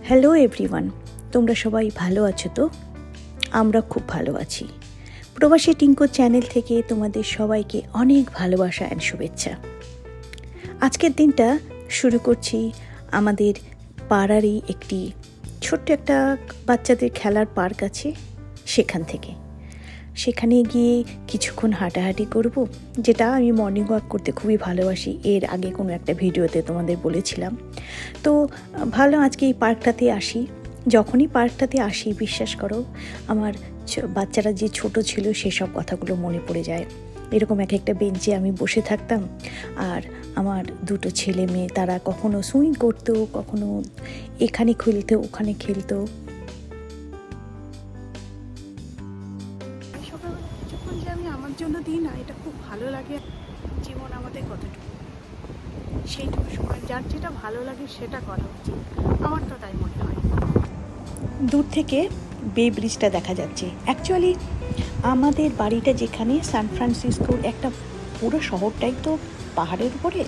Hello everyone, তোমরা সবাই ভালো আছো তো? আমরা খুব ভালো আছি। প্রবাসী টিঙ্কু চ্যানেল থেকে তোমাদের সবাইকে অনেক ভালোবাসা অ্যান্ড শুভেচ্ছা। আজকের দিনটা শুরু করছি আমাদের পাড়ারই একটি ছোট্ট একটা বাচ্চাদের খেলার পার্ক আছে সেখান থেকে। সেখানে গিয়ে কিছুক্ষণ হাঁটাহাঁটি করব, যেটা আমি মর্নিং ওয়াক করতে খুবই ভালোবাসি। এর আগে কোনো একটা ভিডিওতে তোমাদের বলেছিলাম। তো ভালো আজকে এই পার্কটাতে আসি। যখনই পার্কটাতে আসি, বিশ্বাস করো আমার বাচ্চারা যে ছোট ছিল সেসব কথাগুলো মনে পড়ে যায়। এরকম এক একটা বেঞ্চে আমি বসে থাকতাম, আর আমার দুটো ছেলে মেয়ে তারা কখনো সুইং করতো, কখনো এখানে খেলতো ওখানে খেলতো। যখন যে আমি আমার জন্য দিই না, এটা খুব ভালো লাগে। জীবন আমাদের কতটুকু, সেইটুকু সময় যার যেটা ভালো লাগে সেটা করা উচিত, আমার তো তাই মনে হয়। দূর থেকে বে ব্রিজটা দেখা যাচ্ছে। অ্যাকচুয়ালি আমাদের বাড়িটা যেখানে, সান ফ্রান্সিসকোর একটা পুরো শহরটাই তো পাহাড়ের উপরে,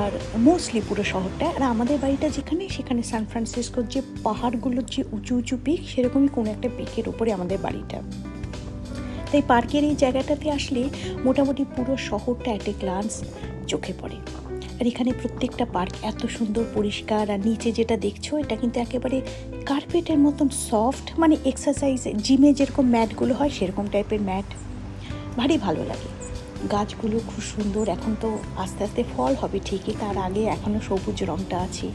আর মোস্টলি পুরো শহরটা। আর আমাদের বাড়িটা যেখানে, সেখানে সান ফ্রান্সিসকোর যে পাহাড়গুলোর যে উঁচু উঁচু পিক, সেরকমই কোনো একটা পিকের উপরে আমাদের বাড়িটা। তাই পার্কের এই জায়গাটাতে আসলে মোটামুটি পুরো শহরটা একটা গ্লান্স চোখে পড়ে। আর এখানে প্রত্যেকটা পার্ক এত সুন্দর পরিষ্কার। আর নিচে যেটা দেখছো, এটা কিন্তু একেবারে কার্পেটের মতন সফট, মানে এক্সারসাইজ জিমে যেরকম ম্যাটগুলো হয় সেরকম টাইপের ম্যাট। ভারী ভালো লাগে। গাছগুলো খুব সুন্দর। এখন তো আস্তে আস্তে ফল হবে ঠিকই, তার আগে এখনও সবুজ রঙটা আছে।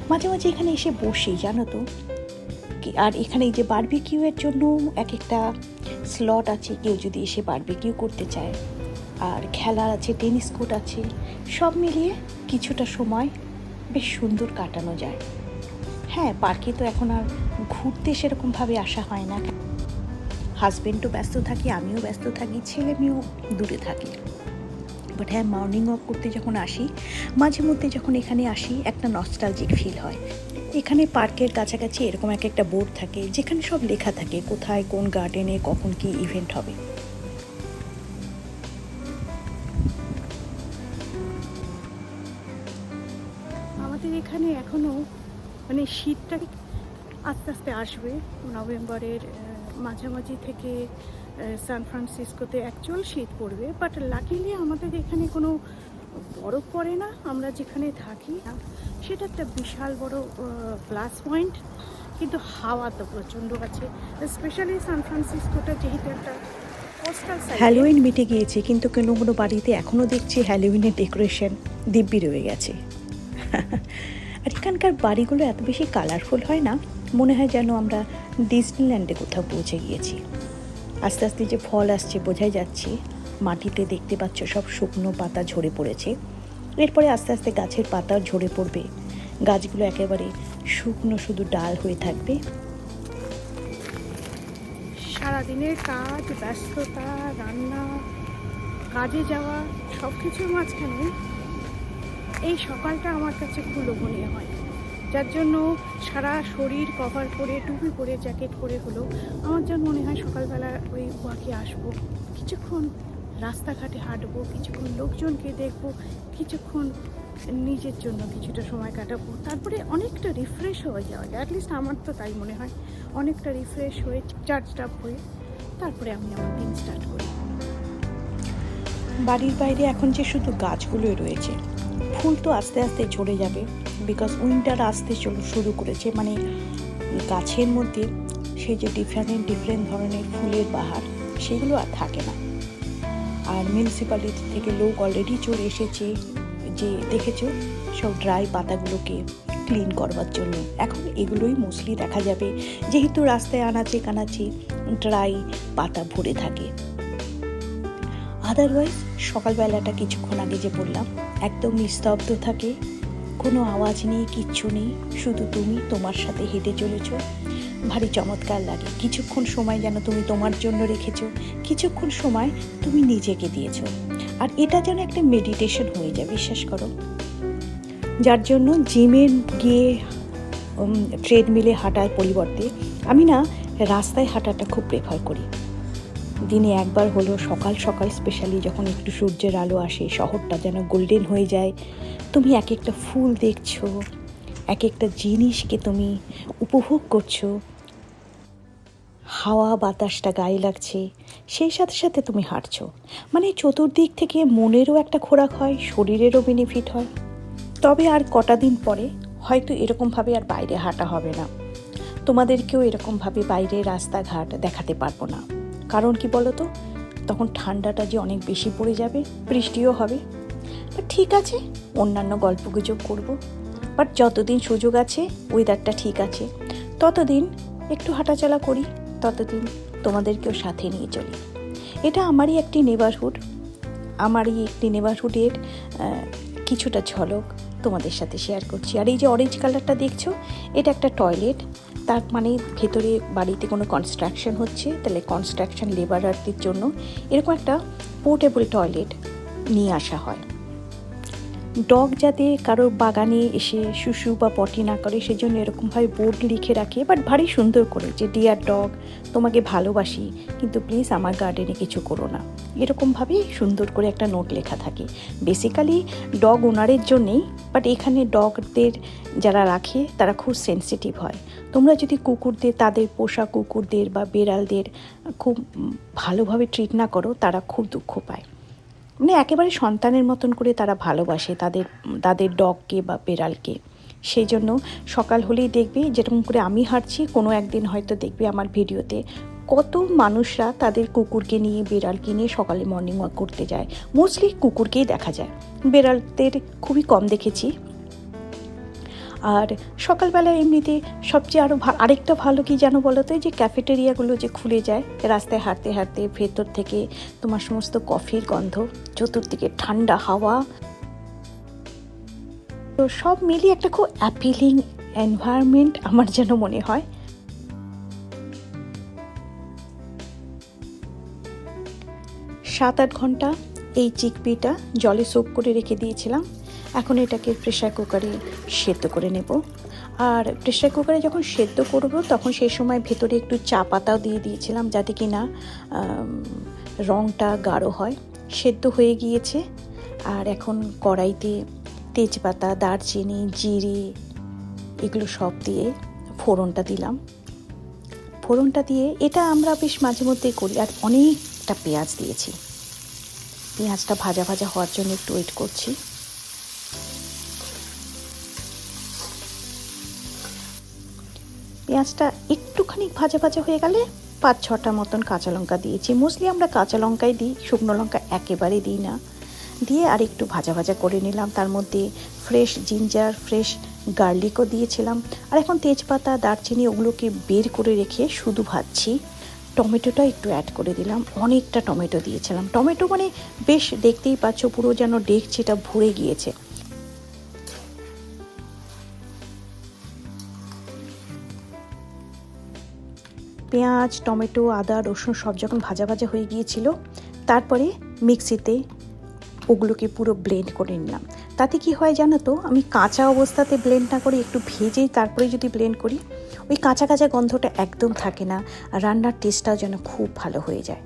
মাঝে মাঝে এখানে এসে বসি, জানো তো। আর এখানে এই যে বারবিকিউয়ের জন্য এক একটা স্লট আছে, কেউ যদি এসে বারবিকিউ করতে চায়। আর খেলার আছে, টেনিস কোর্ট আছে। সব মিলিয়ে কিছুটা সময় বেশ সুন্দর কাটানো যায়। হ্যাঁ, পার্কে তো এখন আর ঘুরতে সেরকমভাবে আসা হয় না। হাজব্যান্ডও ব্যস্ত থাকি, আমিও ব্যস্ত থাকি, ছেলে মেয়েও দূরে থাকি। বাট হ্যাঁ, মর্নিং ওয়াক করতে যখন আসি, মাঝে মধ্যে যখন এখানে আসি, একটা নস্টালজিক ফিল হয়। এখানে পার্কের কাছাকাছি এরকম এক একটা বোর্ড থাকে, যেখানে সব লেখা থাকে কোথায় কোন গার্ডেনে কখন কি ইভেন্ট হবে। আমাদের এখানে এখনও মানে শীতটা আস্তে আস্তে আসবে। নভেম্বরের মাঝামাঝি থেকে সান ফ্রান্সিসকোতে অ্যাকচুয়াল শীত পড়বে, বাট লাকিলি আমাদের এখানে কোনো বরফ পড়ে না। আমরা যেখানে থাকি সেটা একটা বিশাল বড় প্লাস পয়েন্ট। কিন্তু হাওয়া তো প্রচণ্ড আছে, স্পেশালি সান ফ্রান্সিসকোটা যেহেতু একটা কোস্টাল সাইড। হ্যালোউইন মিটে গিয়েছে, কিন্তু কোনো কোনো বাড়িতে এখনও দেখছি হ্যালোউইনের ডেকোরেশন দিব্যি রয়ে গেছে। আর এখানকার বাড়িগুলো এত বেশি কালারফুল হয় না, মনে হয় যেন আমরা ডিজনিল্যান্ডে কোথাও পৌঁছে গিয়েছি। আস্তে আস্তে যে ফল আসছে বোঝাই যাচ্ছে। মাটিতে দেখতে পাচ্ছ সব শুকনো পাতা ঝরে পড়েছে। এরপরে আস্তে আস্তে গাছের পাতাও ঝরে পড়বে, গাছগুলো একেবারে শুকনো শুধু ডাল হয়ে থাকবে। সারাদিনের কাজ, ব্যস্ততা, রান্না, কাজে যাওয়া, সব কিছুর মাঝখানে এই সকালটা আমার কাছে খুব লোভনীয় হয়। যার জন্য সারা শরীর কভার করে, টুপি পরে, জ্যাকেট পরে হলেও আমার যেন মনে হয় সকালবেলা ওই ওয়াকে আসবো, কিছুক্ষণ রাস্তাঘাটে হাঁটবো, কিছুক্ষণ লোকজনকে দেখবো, কিছুক্ষণ নিজের জন্য কিছুটা সময় কাটাবো, তারপরে অনেকটা রিফ্রেশ হয়ে যাওয়া যায়। অ্যাটলিস্ট আমার তো তাই মনে হয়। অনেকটা রিফ্রেশ হয়ে, চার্জড আপ হয়ে তারপরে আমি আমার দিন স্টার্ট করি। বাড়ির বাইরে এখন যে শুধু গাছগুলোই রয়েছে, ফুল তো আস্তে আস্তে ঝরে যাবে, বিকজ উইন্টার আসতে শুরু করেছে। মানে গাছের মধ্যে সেই যে ডিফারেন্ট ধরনের ফুলের বাহার, সেগুলো আর থাকে না। আর মিউনিসিপ্যালিটি থেকে লোক অলরেডি চলে এসেছে, যে দেখেছো সব ড্রাই পাতাগুলোকে ক্লিন করবার জন্য। এখন এগুলোই মোস্টলি দেখা যাবে, যেহেতু রাস্তায় আনাচে কানাচে ড্রাই পাতা ভরে থাকে। আদারওয়াইজ সকালবেলাটা কিছুক্ষণ আগে যে বললাম, একদম নিস্তব্ধ থাকে, কোনো আওয়াজ নেই, কিচ্ছু নেই, শুধু তুমি তোমার সাথে হেঁটে চলেছ। ভারী চমৎকার লাগে। কিছুক্ষণ সময় যেন তুমি তোমার জন্য রেখেছো, কিছুক্ষণ সময় তুমি নিজেকে দিয়েছো। আর এটা যেন একটা মেডিটেশন হয়ে যায়, বিশ্বাস করো। যার জন্য জিমে গিয়ে ট্রেডমিলে হাঁটার পরিবর্তে আমি না রাস্তায় হাঁটাটা খুব প্রেফার করি। দিনে একবার হলো সকাল সকাল, স্পেশালি যখন একটু সূর্যের আলো আসে, শহরটা যেন গোল্ডেন হয়ে যায়। তুমি এক একটা ফুল দেখছো, এক একটা জিনিসকে তুমি উপভোগ করছো, হাওয়া বাতাসটা গায়ে লাগছে, সেই সাথে সাথে তুমি হাঁটছো। মানে চতুর্দিক থেকে মনেরও একটা খোরাক হয়, শরীরেরও বেনিফিট হয়। তবে আর কটা দিন পরে হয়তো এরকমভাবে আর বাইরে হাঁটা হবে না, তোমাদেরকেও এরকমভাবে বাইরে রাস্তাঘাট দেখাতে পারবো না। কারণ কি বলো তো, তখন ঠান্ডাটা যে অনেক বেশি পড়ে যাবে, বৃষ্টিও হবে। বাট ঠিক আছে, অন্যান্য গল্পগুজব করব। বাট যতদিন সুযোগ আছে, ওয়েদারটা ঠিক আছে, ততদিন একটু হাঁটাচলা করি, ততদিন তোমাদেরকেও সাথে নিয়ে চলি। এটা আমারই একটি নেবারহুডের কিছুটা ঝলক তোমাদের সাথে শেয়ার করছি। আর এই যে অরেঞ্জ কালারটা দেখছো, এটা একটা টয়লেট। তার মানে ভেতরে বাড়িতে কোনো কনস্ট্রাকশন হচ্ছে, তাহলে কনস্ট্রাকশন লেবারদের জন্য এরকম একটা পোর্টেবল টয়লেট নিয়ে আসা হয়। ডগ যাতে কারোর বাগানে এসে শুশু বা পটি না করে, সেজন্য এরকমভাবে বোর্ড লিখে রাখে, বাট ভারী সুন্দর করে, যে ডিয়ার ডগ, তোমাকে ভালোবাসি, কিন্তু প্লিজ আমার গার্ডেনে কিছু করো না, এরকমভাবেই সুন্দর করে একটা নোট লেখা থাকে। বেসিক্যালি ডগ ওনারের জন্যেই, বাট এখানে ডগদের যারা রাখে তারা খুব সেন্সিটিভ হয়। তোমরা যদি কুকুরদের, তাদের পোষা কুকুরদের বা বেড়ালদের খুব ভালোভাবে ট্রিট না করো, তারা খুব দুঃখ পায়। মানে একেবারে সন্তানের মতন করে তারা ভালোবাসে তাদের ডগকে বা বেড়ালকে। সেই জন্য সকাল হলেই দেখবে, যেরকম করে আমি হাঁটছি, কোনো একদিন হয়তো দেখবে আমার ভিডিওতে কত মানুষরা তাদের কুকুরকে নিয়ে, বেড়ালকে নিয়ে সকালে মর্নিং ওয়াক করতে যায়। মোস্টলি কুকুরকেই দেখা যায়, বেড়ালদের খুবই কম দেখেছি। আর সকালবেলা এমনিতে সবচেয়ে আরেকটা ভালো কি জানো বলো তো, যে ক্যাফেটেরিয়াগুলো যে খুলে যায়, রাস্তায় হাঁটতে হাঁটতে ভেতর থেকে তোমার সমস্ত কফির গন্ধ, চতুর্দিকে ঠান্ডা হাওয়া, তো সব মিলিয়ে একটা খুব অ্যাপিলিং এনভায়রনমেন্ট আমার যেন মনে হয়। 7-8 ঘন্টা এই চিকপিটা জলে সোক করে রেখে দিয়েছিলাম। এখন এটাকে প্রেশার কুকারে সেদ্ধ করে নেব। আর প্রেশার কুকারে যখন সেদ্ধ করব, তখন সেই সময় ভেতরে একটু চা পাতাও দিয়ে দিয়েছিলাম, যাতে কি না রঙটা গাঢ় হয়। সেদ্ধ হয়ে গিয়েছে। আর এখন কড়াইতে তেজপাতা, দারচিনি, জিরে, এগুলো সব দিয়ে ফোড়নটা দিলাম। ফোড়নটা দিয়ে, এটা আমরা বেশ মাঝে মধ্যেই করি। আর অনেকটা পেঁয়াজ দিয়েছি। পেঁয়াজটা ভাজা ভাজা হওয়ার জন্য একটু ওয়েট করছি। পেঁয়াজটা একটুখানি ভাজা ভাজা হয়ে গেলে 5-6টা মতন কাঁচা লঙ্কা দিয়েছি। মোস্টলি আমরা কাঁচা লঙ্কাই দিই, শুকনো লঙ্কা একেবারে দিই না। দিয়ে আর একটু ভাজা ভাজা করে নিলাম। তার মধ্যে ফ্রেশ জিঞ্জার, ফ্রেশ গার্লিকও দিয়েছিলাম। আর এখন তেজপাতা, দারচিনি ওগুলোকে বের করে রেখে শুধু ভাজছি। টমেটোটা একটু অ্যাড করে দিলাম, অনেকটা টমেটো দিয়েছিলাম। টমেটো মানে বেশ, দেখতেই পাচ্ছ পুরো যেন ডেকচিটা ভরে গিয়েছে। পেঁয়াজ, টমেটো, আদা, রসুন সব যখন ভাজা ভাজা হয়ে গিয়েছিল, তারপরে মিক্সিতে ওগুলোকে পুরো ব্লেন্ড করে নিলাম। তাতে কি হয় জানো তো, আমি কাঁচা অবস্থাতে ব্লেন্ড না করে একটু ভেজেই তারপরে যদি ব্লেন্ড করি, ওই কাঁচা কাঁচা গন্ধটা একদম থাকে না, রান্নার টেস্টটাও যেন খুব ভালো হয়ে যায়।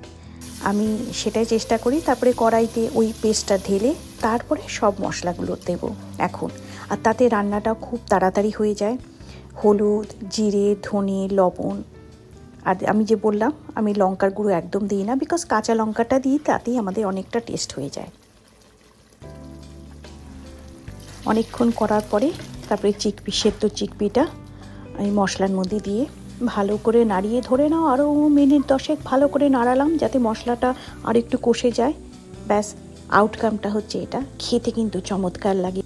আমি সেটাই চেষ্টা করি। তারপরে কড়াইতে ওই পেস্টটা ঢেলে তারপরে সব মশলাগুলো দেব এখন। আর তাতে রান্নাটাও খুব তাড়াতাড়ি হয়ে যায়। হলুদ, জিরে, ধনে, লবণ। আর আমি যে বললাম, আমি লঙ্কার গুঁড়ো একদম দিই না, বিকজ কাঁচা লঙ্কাটা দিই, তাতেই আমাদের অনেকটা টেস্ট হয়ে যায়। অনেকক্ষণ করার পরে তারপরে সেদ্ধ চিকপিটা আমি মশলার মধ্যে দিয়ে ভালো করে নাড়িয়ে, ধরে নাও আরও মিনিট 10 ভালো করে নাড়ালাম, যাতে মশলাটা আর একটু কষে যায়। ব্যাস, আউটকামটা হচ্ছে এটা। খেতে কিন্তু চমৎকার লাগে।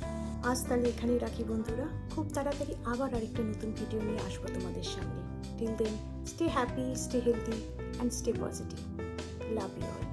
আজ তাহলে এখানেই রাখি বন্ধুরা। খুব তাড়াতাড়ি আবার আরেকটা নতুন ভিডিও নিয়ে আসবো তোমাদের সামনে। Till then, stay happy, stay healthy and stay positive. Love you all.